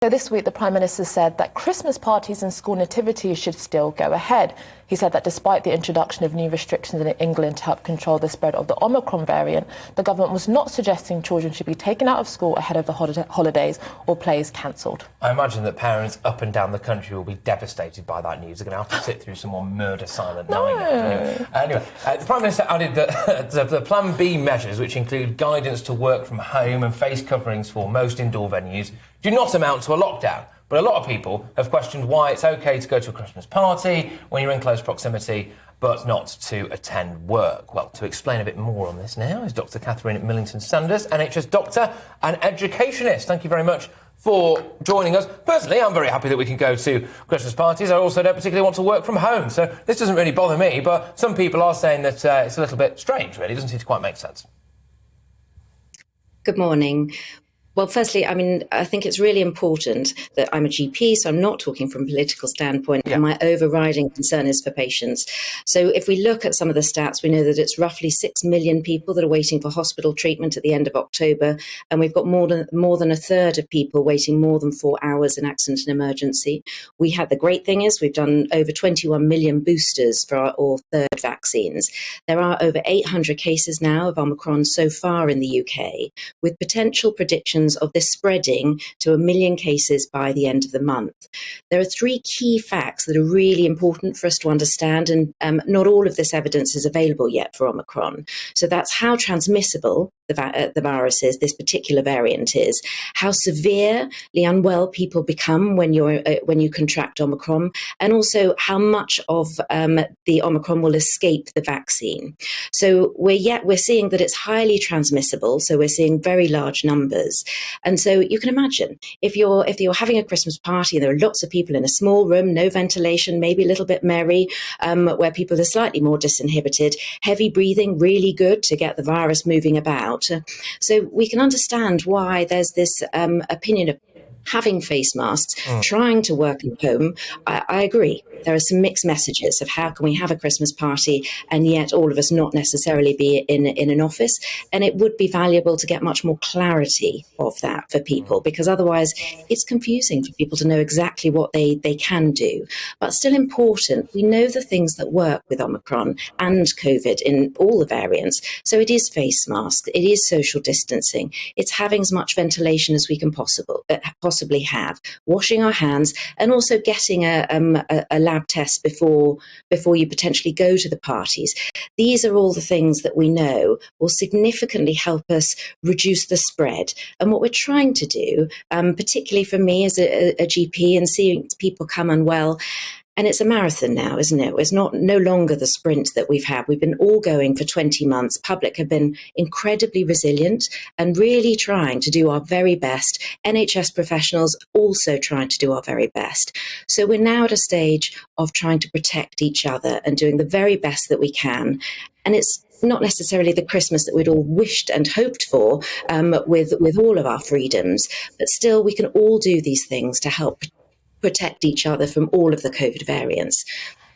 So this week, the Prime Minister said that Christmas parties and school nativities should still go ahead. He said that despite the introduction of new restrictions in England to help control the spread of the Omicron variant, the government was not suggesting children should be taken out of school ahead of the holidays or plays cancelled. I imagine that parents up and down the country will be devastated by that news. They're going to have to sit through some more murder silent night. Anyway, the Prime Minister added that the Plan B measures, which include guidance to work from home and face coverings for most indoor venues, do not amount to a lockdown. But a lot of people have questioned why it's OK to go to a Christmas party when you're in close proximity, but not to attend work. Well, to explain a bit more on this now is Dr. Catherine Millington-Sanders, NHS doctor and educationist. Thank you very much for joining us. Personally, I'm very happy that we can go to Christmas parties. I also don't particularly want to work from home, so this doesn't really bother me, but some people are saying that it's a little bit strange, really. It doesn't seem to quite make sense. Good morning. Well, firstly, I think it's really important that I'm a GP, so I'm not talking from a political standpoint, and my overriding concern is for patients. So if we look at some of the stats, we know that it's roughly 6 million people that are waiting for hospital treatment at the end of October, and we've got more than a third of people waiting more than 4 hours in accident and emergency. The great thing is we've done over 21 million boosters for our third vaccines. There are over 800 cases now of Omicron so far in the UK, with potential predictions of this spreading to 1 million cases by the end of the month. There are 3 key facts that are really important for us to understand, and not all of this evidence is available yet for Omicron. So that's how transmissible the virus is, this particular variant is, how severely unwell people become when you contract Omicron, and also how much of the Omicron will escape the vaccine. So we're seeing that it's highly transmissible, so we're seeing very large numbers. And so you can imagine if you're having a Christmas party and there are lots of people in a small room, no ventilation, maybe a little bit merry, where people are slightly more disinhibited, heavy breathing, really good to get the virus moving about. So we can understand why there's this opinion of having face masks, trying to work at home. I agree. There are some mixed messages of how can we have a Christmas party and yet all of us not necessarily be in an office. And it would be valuable to get much more clarity of that for people, because otherwise it's confusing for people to know exactly what they can do. But still important, we know the things that work with Omicron and COVID in all the variants. So it is face masks, it is social distancing, it's having as much ventilation as we can possibly have, washing our hands, and also getting a lab test before you potentially go to the parties. These are all the things that we know will significantly help us reduce the spread. And what we're trying to do, particularly for me as a GP and seeing people come unwell, and it's a marathon now, isn't it? It's no longer the sprint that we've had. We've been all going for 20 months. Public have been incredibly resilient and really trying to do our very best. NHS professionals also trying to do our very best. So we're now at a stage of trying to protect each other and doing the very best that we can. And it's not necessarily the Christmas that we'd all wished and hoped for with all of our freedoms, but still we can all do these things to help protect each other from all of the COVID variants.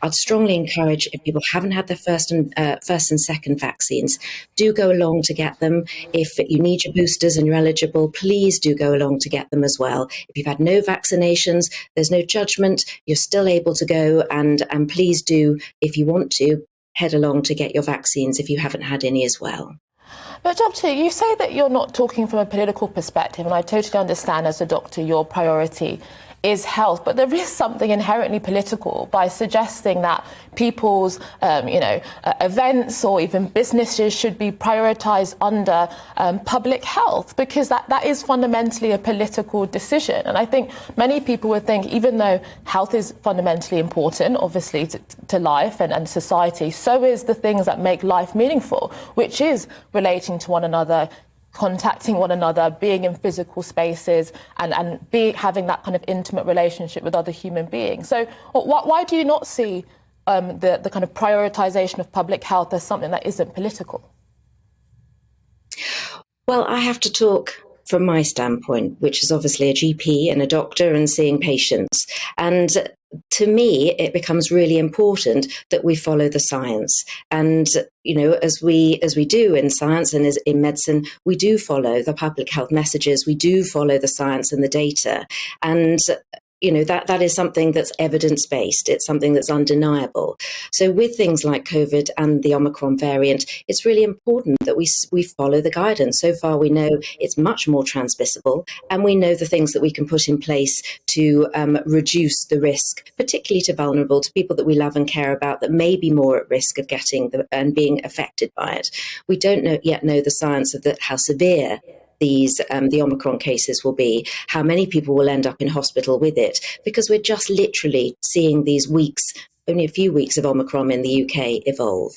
I'd strongly encourage, if people haven't had their first and second vaccines, do go along to get them. If you need your boosters and you're eligible, please do go along to get them as well. If you've had no vaccinations, there's no judgment. You're still able to go, and please do, if you want to, head along to get your vaccines if you haven't had any as well. But Doctor, you say that you're not talking from a political perspective, and I totally understand as a doctor your priority is health, but there is something inherently political by suggesting that people's, events or even businesses should be prioritised under public health, because that is fundamentally a political decision. And I think many people would think, even though health is fundamentally important, obviously, to life and society, so is the things that make life meaningful, which is relating to one another, contacting one another, being in physical spaces, and having that kind of intimate relationship with other human beings. So why do you not see the kind of prioritisation of public health as something that isn't political? Well, I have to talk from my standpoint, which is obviously a GP and a doctor and seeing patients. And to me, it becomes really important that we follow the science. And, as we do in science and as in medicine, we do follow the public health messages, we do follow the science and the data. And that is something that's evidence-based. It's something that's undeniable. So with things like COVID and the Omicron variant, it's really important that we follow the guidance. So far, we know it's much more transmissible, and we know the things that we can put in place to reduce the risk, particularly to people that we love and care about that may be more at risk of getting and being affected by it. We don't yet know the science of how severe the Omicron cases will be, how many people will end up in hospital with it, because we're just literally seeing these only a few weeks of Omicron in the UK evolve.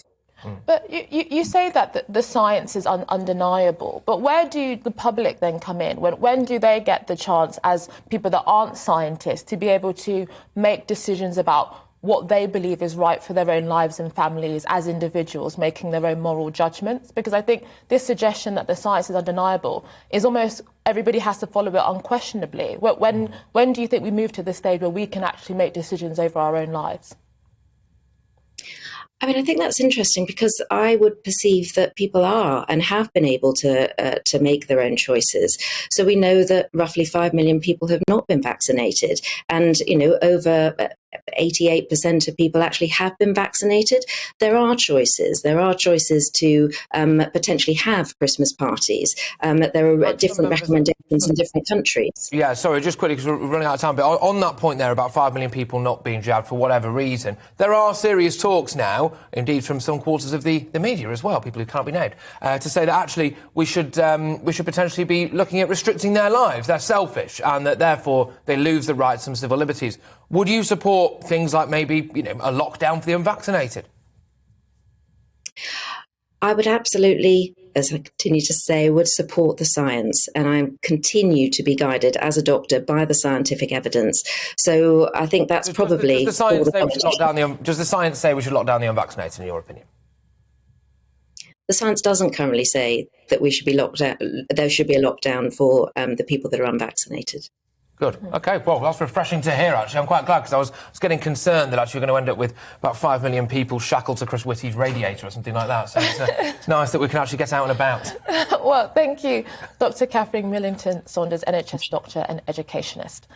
But you say that the science is undeniable, but where do the public then come in? When do they get the chance, as people that aren't scientists, to be able to make decisions about what they believe is right for their own lives and families as individuals, making their own moral judgments? Because I think this suggestion that the science is undeniable is almost everybody has to follow it unquestionably. When do you think we move to the stage where we can actually make decisions over our own lives? I think that's interesting, because I would perceive that people are and have been able to make their own choices. So we know that roughly 5 million people have not been vaccinated, and over 88% of people actually have been vaccinated. There are choices. There are choices to potentially have Christmas parties. There are different recommendations in different countries. Yeah, sorry, just quickly, because we're running out of time, but on that point there about 5 million people not being jabbed for whatever reason, there are serious talks now, indeed from some quarters of the media as well, people who can't be named, to say that actually we should potentially be looking at restricting their lives. They're selfish, and that therefore they lose the rights and civil liberties. Would you support things like maybe, a lockdown for the unvaccinated? I would absolutely, as I continue to say, would support the science, and I continue to be guided as a doctor by the scientific evidence. So I think that's probably... Does the science say we should lock down the unvaccinated, in your opinion? The science doesn't currently say that we should be locked down. There should be a lockdown for the people that are unvaccinated. Good. OK, well, that's refreshing to hear, actually. I'm quite glad, because I was getting concerned that actually we're going to end up with about 5 million people shackled to Chris Whitty's radiator or something like that. So it's nice that we can actually get out and about. Well, thank you, Dr. Catherine Millington-Sanders, NHS doctor and educationist.